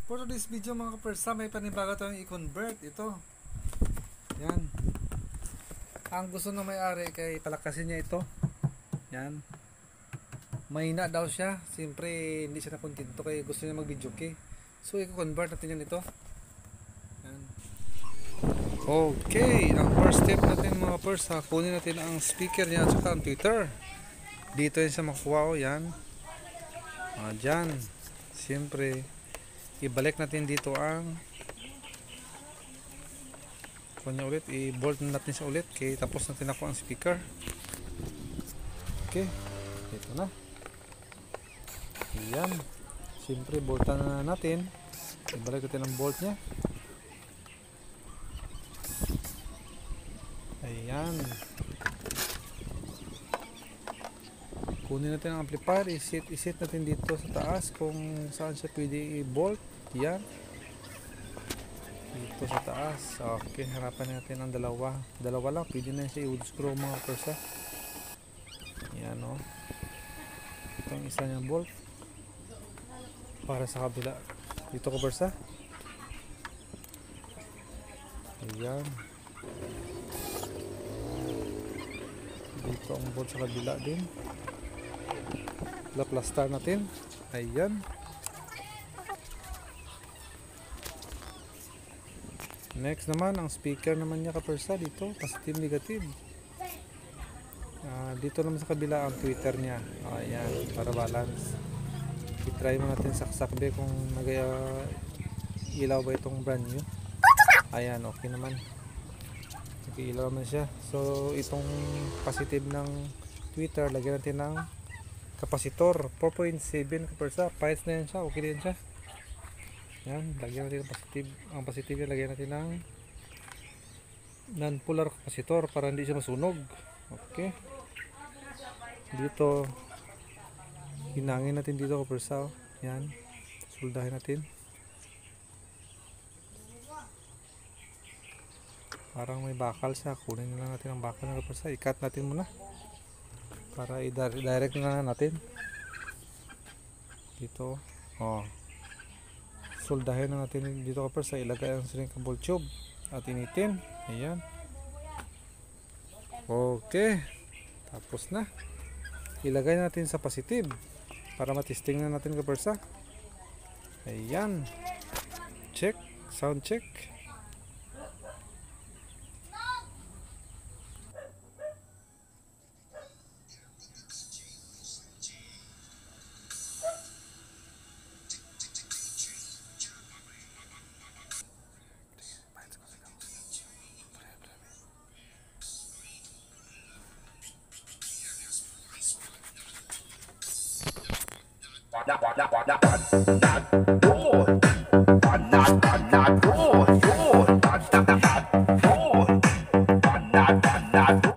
For this video mga kapersa, may panibago tayong i-convert ito. Yan. Ang gusto ng may-ari kay palakasin niya ito. Yan. Mahina daw siya. Siyempre hindi siya nakontento kaya gusto niya mag-video key. So i-convert natin yan ito. Yan. Okay, ang first step natin mga kapersa, kunin natin ang speaker niya at saka ang tweeter. Dito yan siya makuha o yan. Dyan. Siyempre ibalik natin dito ang kunya ulit, i-bolt natin siya ulit kaya tapos natin ako ang speaker. Okay, ito na yan. Siyempre boltan na natin, ibalik natin ang bolt nya. Ayan, kunin natin ang amplifier, isit natin dito sa taas kung saan siya pwede i-bolt. Yan, dito sa taas. Okay, harapan natin ang dalawa lang, pwede na siya i-wood screw mga persa. Yan o, itong isa niyang bolt para sa kabila dito ko persa. Ayan, dito ang bolt sa kabila din, plaster natin. Ayan, next naman ang speaker naman niya kapersa, dito positive negative. Dito naman sa kabila ang tweeter niya. Ayan, para balance. I-try mo natin saksakbe kung nag-ilaw ba itong brand new. Ayan, okay naman, nag-ilaw naman siya. So itong positive ng tweeter, lagyan natin ng kapasitor 4.7 kapersa. Piles na yan siya, okay din siya. Yan, lagyan natin ang positive yan, lagyan natin ng non-polar kapasitor para hindi siya masunog. Okay, dito hinangin natin dito kapersa. Yan, soldahin natin. Parang may bakal siya, kunin na lang natin ang bakal na kapersa, i-cut natin muna para i-direct na natin dito. Soldahin na natin dito kapersa, ilagay ang shrinkable tube at initin. Ayan, okay, tapos na, ilagay natin sa positive para matesting na natin kapersa. Ayan, check, sound check. Not